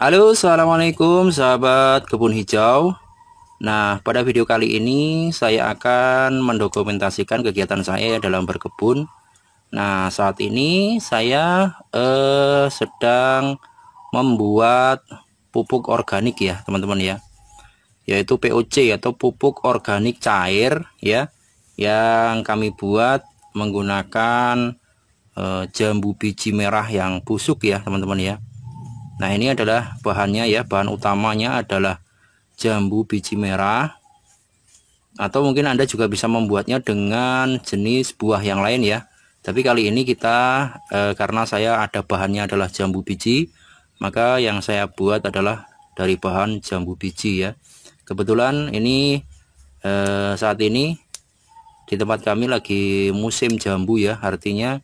Halo, assalamualaikum sahabat kebun hijau. Nah, pada video kali ini saya akan mendokumentasikan kegiatan saya dalam berkebun. Nah, saat ini saya sedang membuat pupuk organik ya, teman-teman ya, yaitu POC atau pupuk organik cair ya, yang kami buat menggunakan jambu biji merah yang busuk ya, teman-teman ya. Nah, ini adalah bahannya ya, bahan utamanya adalah jambu biji merah, atau mungkin Anda juga bisa membuatnya dengan jenis buah yang lain ya. Tapi kali ini kita karena saya ada bahannya adalah jambu biji, maka yang saya buat adalah dari bahan jambu biji ya. Kebetulan ini saat ini di tempat kami lagi musim jambu ya, artinya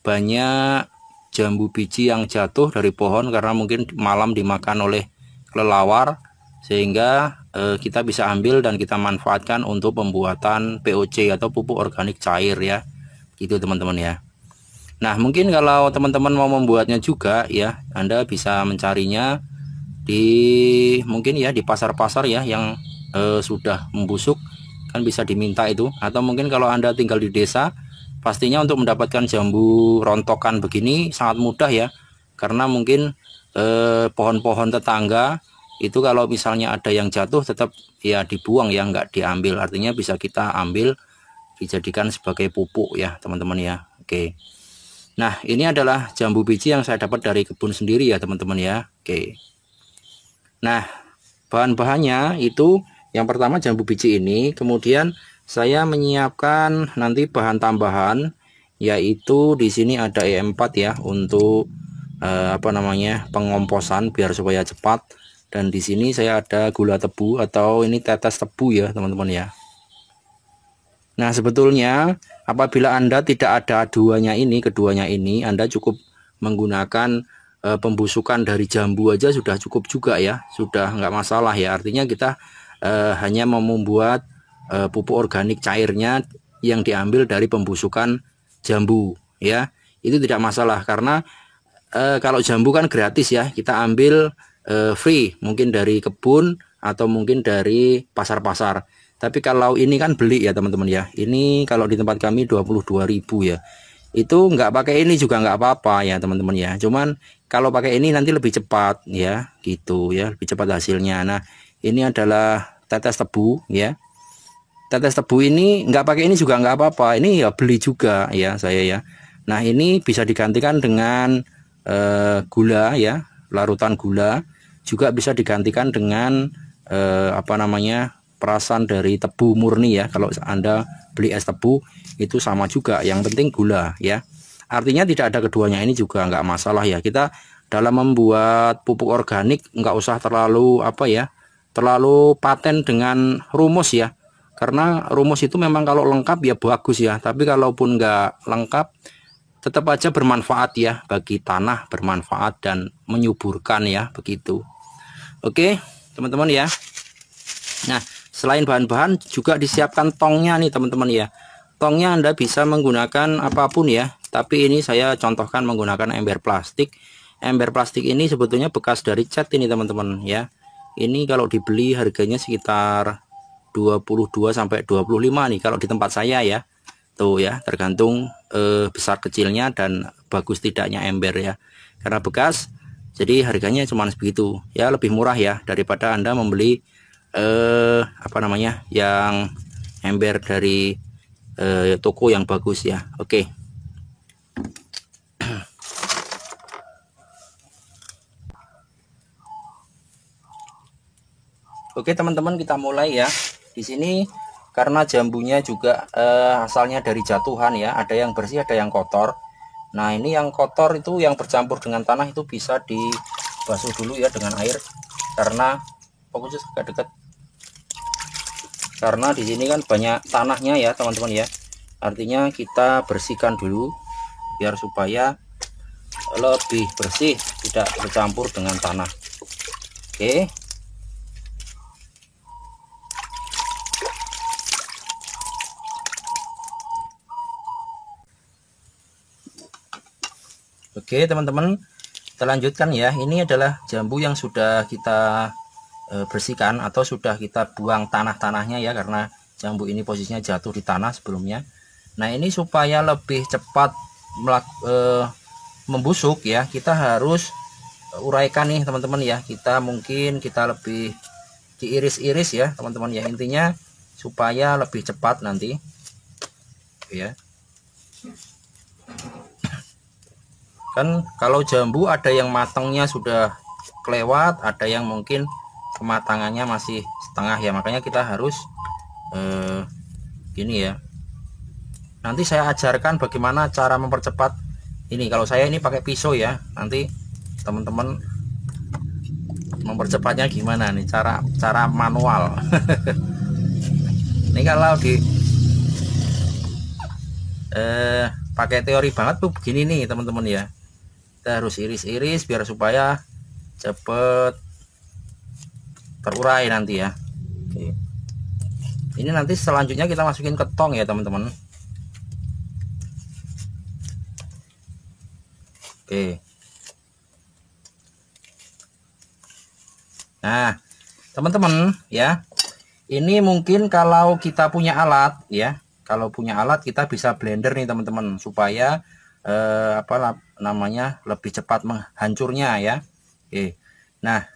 banyak jambu biji yang jatuh dari pohon karena mungkin malam dimakan oleh kelelawar, sehingga kita bisa ambil dan kita manfaatkan untuk pembuatan POC atau pupuk organik cair ya, gitu teman-teman ya. Nah, mungkin kalau teman-teman mau membuatnya juga ya, Anda bisa mencarinya di mungkin ya di pasar-pasar ya yang sudah membusuk, kan bisa diminta itu. Atau mungkin kalau Anda tinggal di desa, pastinya untuk mendapatkan jambu rontokan begini sangat mudah ya, karena mungkin pohon-pohon tetangga itu kalau misalnya ada yang jatuh tetap ya dibuang ya, nggak diambil, artinya bisa kita ambil dijadikan sebagai pupuk ya teman-teman ya. Oke, nah ini adalah jambu biji yang saya dapat dari kebun sendiri ya teman-teman ya. Oke, nah bahan-bahannya itu yang pertama jambu biji ini, kemudian saya menyiapkan nanti bahan tambahan, yaitu di sini ada E4 ya untuk pengomposan biar supaya cepat, dan di sini saya ada gula tebu atau ini tetes tebu ya teman-teman ya. Nah, sebetulnya apabila Anda tidak ada keduanya ini Anda cukup menggunakan pembusukan dari jambu aja sudah cukup juga ya, sudah nggak masalah ya. Artinya kita hanya mau membuat pupuk organik cairnya yang diambil dari pembusukan jambu ya. Itu tidak masalah karena kalau jambu kan gratis ya, kita ambil free, mungkin dari kebun atau mungkin dari pasar-pasar. Tapi kalau ini kan beli ya teman-teman ya. Ini kalau di tempat kami 22.000 ya. Itu nggak pakai ini juga nggak apa-apa ya teman-teman ya. Cuman kalau pakai ini nanti lebih cepat ya, gitu ya, lebih cepat hasilnya. Nah, ini adalah tetes tebu ya. Tetes tebu ini nggak pakai ini juga nggak apa-apa. Ini ya beli juga ya saya ya. Nah, ini bisa digantikan dengan gula ya, larutan gula. Juga bisa digantikan dengan perasan dari tebu murni ya. Kalau Anda beli es tebu itu sama juga, yang penting gula ya. Artinya tidak ada keduanya ini juga nggak masalah ya. Kita dalam membuat pupuk organik nggak usah terlalu terlalu paten dengan rumus ya, karena rumus itu memang kalau lengkap ya bagus ya, tapi kalaupun nggak lengkap tetap aja bermanfaat ya, bagi tanah bermanfaat dan menyuburkan ya, begitu. Oke teman-teman ya. Nah, selain bahan-bahan juga disiapkan tongnya nih teman-teman ya. Tongnya Anda bisa menggunakan apapun ya, tapi ini saya contohkan menggunakan ember plastik. Ember plastik ini sebetulnya bekas dari cat ini teman-teman ya. Ini kalau dibeli harganya sekitar 22 sampai 25 nih kalau di tempat saya ya. Tuh ya, tergantung besar kecilnya dan bagus tidaknya ember ya. Karena bekas jadi harganya cuma segitu. Ya lebih murah ya daripada Anda membeli yang ember dari toko yang bagus ya. Oke. Oke teman-teman, kita mulai ya. Di sini karena jambunya juga asalnya dari jatuhan ya, ada yang bersih ada yang kotor. Nah, ini yang kotor itu yang bercampur dengan tanah itu bisa dibasuh dulu ya dengan air, karena fokusnya agak dekat. Karena di sini kan banyak tanahnya ya teman-teman ya. Artinya kita bersihkan dulu biar supaya lebih bersih, tidak bercampur dengan tanah. Oke. Oke teman-teman, kita lanjutkan ya. Ini adalah jambu yang sudah kita bersihkan atau sudah kita buang tanah-tanahnya ya, karena jambu ini posisinya jatuh di tanah sebelumnya. Nah ini supaya lebih cepat membusuk ya, kita harus uraikan nih teman-teman ya. Kita lebih diiris-iris ya teman-teman ya, intinya supaya lebih cepat nanti ya. Kan kalau jambu ada yang matangnya sudah kelewat, ada yang mungkin kematangannya masih setengah ya, makanya kita harus gini ya. Nanti saya ajarkan bagaimana cara mempercepat ini. Kalau saya ini pakai pisau ya, nanti teman-teman mempercepatnya gimana nih, cara manual. Ini kalau di pakai teori banget tuh begini nih teman-teman ya, kita harus iris-iris biar supaya cepet terurai nanti ya. Oke. Ini nanti selanjutnya kita masukin ke tong ya teman-teman. Oke. Nah teman-teman ya, ini mungkin kalau kita punya alat ya, kalau punya alat kita bisa blender nih teman-teman, supaya apa namanya, lebih cepat menghancurnya ya. Oke. Nah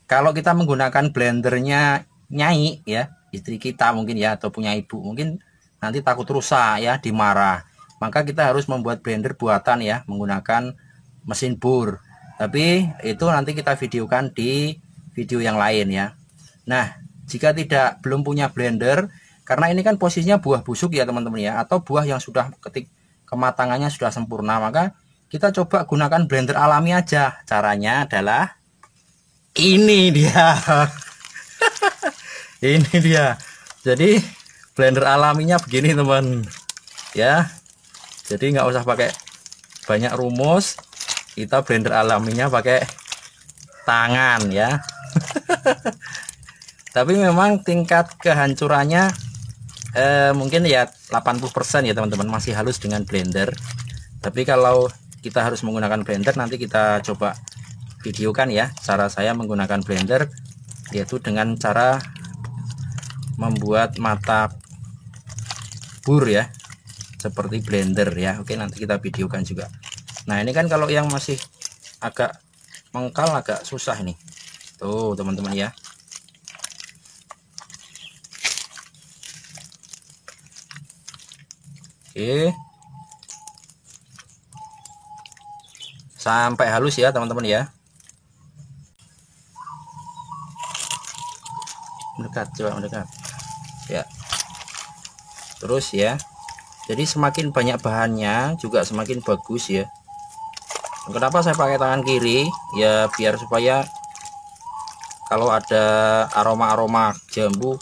kalau kita menggunakan blendernya Nyai ya, istri kita mungkin ya, atau punya ibu mungkin nanti takut rusak ya, dimarah, maka kita harus membuat blender buatan ya, menggunakan mesin bor. Tapi itu nanti kita videokan di video yang lain ya. Nah jika belum punya blender, karena ini kan posisinya buah busuk ya teman-teman ya, atau buah yang sudah kematangannya sudah sempurna, maka kita coba gunakan blender alami aja. Caranya adalah ini dia. Ini dia. Jadi blender alaminya begini teman ya, jadi nggak usah pakai banyak rumus, kita blender alaminya pakai tangan ya. Tapi memang tingkat kehancurannya mungkin ya 80% ya teman-teman, masih halus dengan blender. Tapi kalau kita harus menggunakan blender, nanti kita coba videokan ya cara saya menggunakan blender, yaitu dengan cara membuat mata bor ya, seperti blender ya. Oke, nanti kita videokan juga. Nah ini kan kalau yang masih agak mengkal, agak susah ini tuh teman-teman ya. Oke, sampai halus ya teman-teman ya. Mendekat, coba mendekat ya. Terus ya, jadi semakin banyak bahannya juga semakin bagus ya. Kenapa saya pakai tangan kiri ya, biar supaya kalau ada aroma-aroma jambu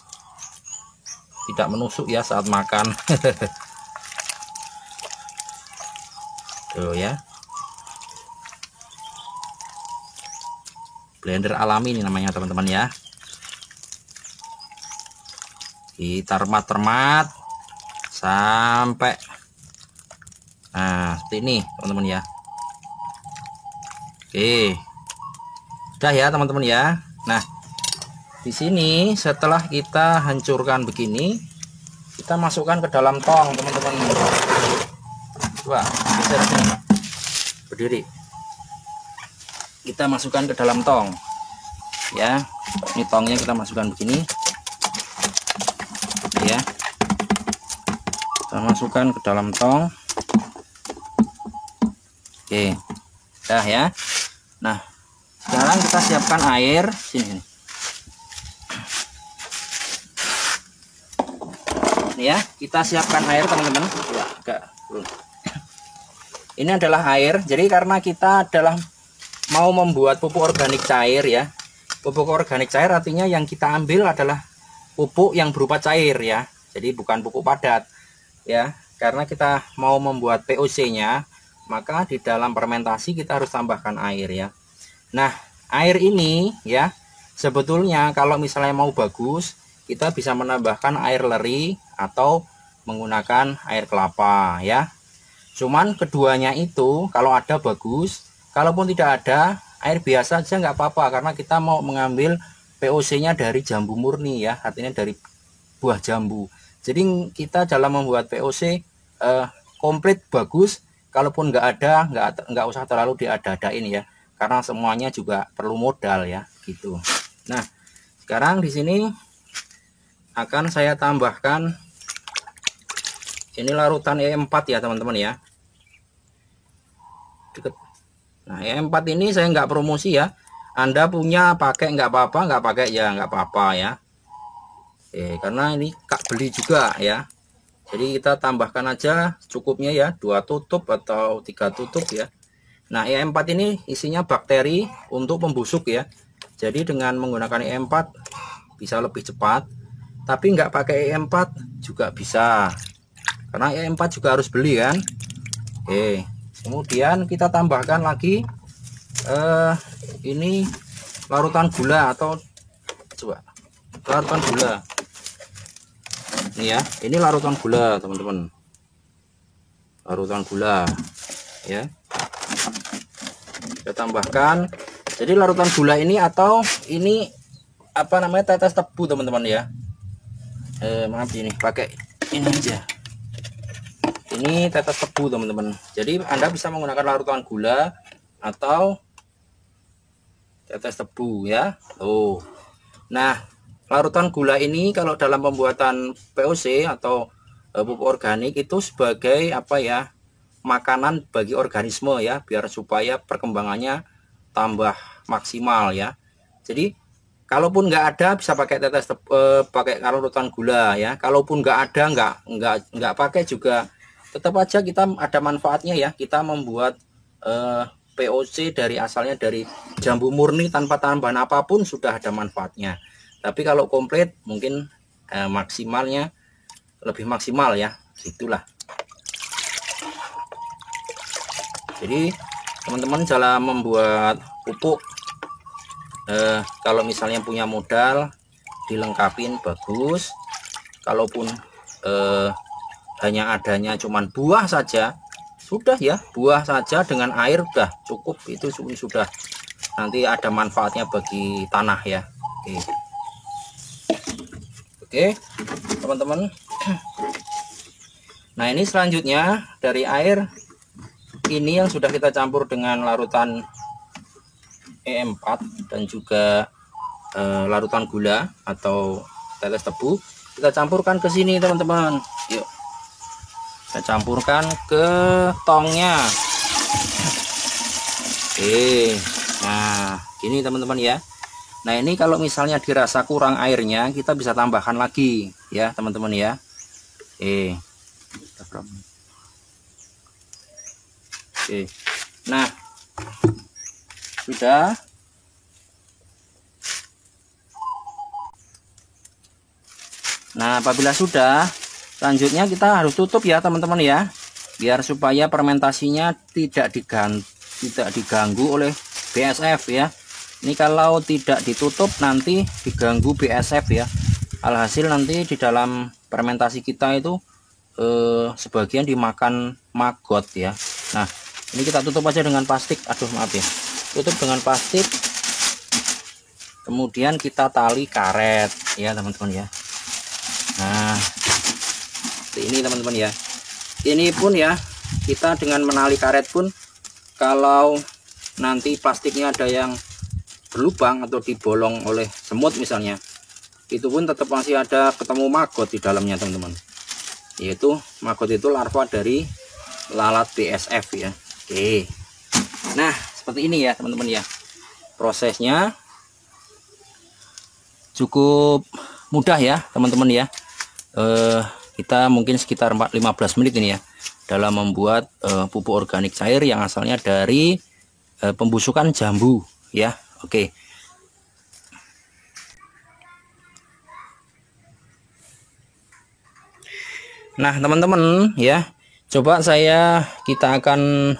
tidak menusuk ya saat makan. Tuh ya, blender alami ini namanya teman-teman ya. Kita remat-remat sampai nah seperti ini teman-teman ya. Oke, udah ya teman-teman ya. Nah di sini setelah kita hancurkan begini, kita masukkan ke dalam tong teman-teman. Coba geser sini, berdiri, kita masukkan ke dalam tong ya. Ini tongnya kita masukkan begini ya, kita masukkan ke dalam tong. Oke, dah ya. Nah sekarang kita siapkan air sini. Ini ya, kita siapkan air teman-teman ya, agak turun. Ini adalah air, jadi karena kita adalah mau membuat pupuk organik cair ya. Pupuk organik cair artinya yang kita ambil adalah pupuk yang berupa cair ya, jadi bukan pupuk padat ya. Karena kita mau membuat POC-nya, maka di dalam fermentasi kita harus tambahkan air ya. Nah air ini ya, sebetulnya kalau misalnya mau bagus, kita bisa menambahkan air leri atau menggunakan air kelapa ya. Cuman keduanya itu kalau ada bagus, Kalaupun tidak ada, air biasa aja nggak apa-apa, karena kita mau mengambil VOC-nya dari jambu murni ya, artinya dari buah jambu. Jadi kita dalam membuat VOC komplit bagus. Kalaupun nggak ada, nggak usah terlalu diada-adain ya, karena semuanya juga perlu modal ya gitu. Nah, sekarang di sini akan saya tambahkan ini larutan E4 ya teman-teman ya. Nah, E4 ini saya nggak promosi ya. Anda punya pakai nggak apa-apa, nggak pakai ya nggak apa-apa ya. Karena ini Kak beli juga ya. Jadi kita tambahkan aja cukupnya ya, 2 tutup atau 3 tutup ya. Nah, E4 ini isinya bakteri untuk pembusuk ya. Jadi dengan menggunakan E4 bisa lebih cepat. Tapi nggak pakai E4 juga bisa, karena E4 juga harus beli kan. Kemudian kita tambahkan lagi ini larutan gula, atau coba larutan gula ini ya. Ini larutan gula teman-teman, larutan gula ya, kita tambahkan. Jadi larutan gula ini, atau ini apa namanya, tetes tebu teman-teman ya. Maaf, ini pakai ini aja, ini tetes tebu teman-teman. Jadi Anda bisa menggunakan larutan gula atau tetes tebu ya. Nah, larutan gula ini kalau dalam pembuatan VOC atau pupuk organik itu sebagai apa ya, makanan bagi organisme ya, biar supaya perkembangannya tambah maksimal ya. Jadi kalaupun nggak ada bisa pakai pakai larutan gula ya. Kalaupun nggak ada, nggak pakai juga tetap aja kita ada manfaatnya ya. Kita membuat VOC dari asalnya dari jambu murni tanpa tambahan apapun sudah ada manfaatnya. Tapi kalau komplit mungkin maksimalnya lebih maksimal ya, itulah. Jadi teman-teman dalam membuat pupuk, kalau misalnya punya modal dilengkapin bagus. Kalaupun hanya adanya cuman buah saja, sudah ya, buah saja dengan air udah cukup, itu sudah nanti ada manfaatnya bagi tanah ya. Oke teman-teman. Nah, ini selanjutnya dari air ini yang sudah kita campur dengan larutan E4 dan juga larutan gula atau tetes tebu, kita campurkan ke sini teman-teman. Yuk, kita campurkan ke tongnya. Nah gini teman-teman ya. Nah, ini kalau misalnya dirasa kurang airnya, kita bisa tambahkan lagi ya teman-teman ya. Nah, sudah. Nah, apabila sudah, selanjutnya kita harus tutup ya teman-teman ya, biar supaya fermentasinya tidak diganggu oleh BASF ya. Ini kalau tidak ditutup nanti diganggu BASF ya. Alhasil nanti di dalam fermentasi kita itu sebagian dimakan maggot ya. Nah, ini kita tutup aja dengan plastik. Aduh, maaf ya. Tutup dengan plastik. Kemudian kita tali karet ya teman-teman ya. Nah, ini teman-teman ya. Ini pun ya, kita dengan menali karet pun, kalau nanti plastiknya ada yang berlubang atau dibolong oleh semut misalnya, itu pun tetap masih ada ketemu maggot di dalamnya teman-teman. Yaitu maggot itu larva dari lalat BASF ya. Nah, seperti ini ya teman-teman ya. Prosesnya cukup mudah ya teman-teman ya. Kita mungkin sekitar 15 menit ini ya dalam membuat pupuk organik cair yang asalnya dari pembusukan jambu ya. Nah teman-teman ya, coba kita akan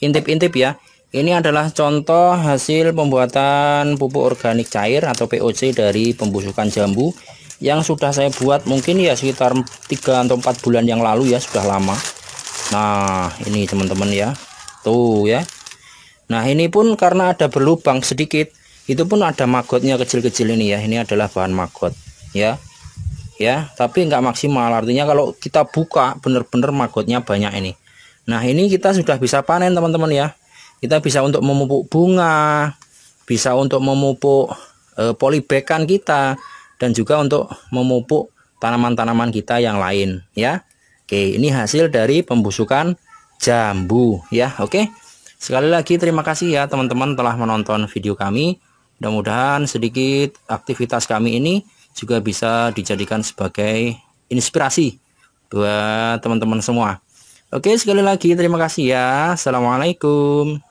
intip-intip ya. Ini adalah contoh hasil pembuatan pupuk organik cair atau POC dari pembusukan jambu yang sudah saya buat mungkin ya sekitar 3 atau 4 bulan yang lalu ya, sudah lama. Nah ini teman-teman ya, tuh ya. Nah ini pun karena ada berlubang sedikit, itu pun ada magotnya kecil-kecil ini ya. Ini adalah bahan magot ya, tapi nggak maksimal. Artinya kalau kita buka bener-bener magotnya banyak ini. Nah ini kita sudah bisa panen teman-teman ya. Kita bisa untuk memupuk bunga, bisa untuk memupuk polybagan kita, dan juga untuk memupuk tanaman-tanaman kita yang lain ya. Oke, ini hasil dari pembusukan jambu ya. Oke, sekali lagi terima kasih ya teman-teman telah menonton video kami. Mudah-mudahan sedikit aktivitas kami ini juga bisa dijadikan sebagai inspirasi buat teman-teman semua. Oke, sekali lagi terima kasih ya. Assalamualaikum.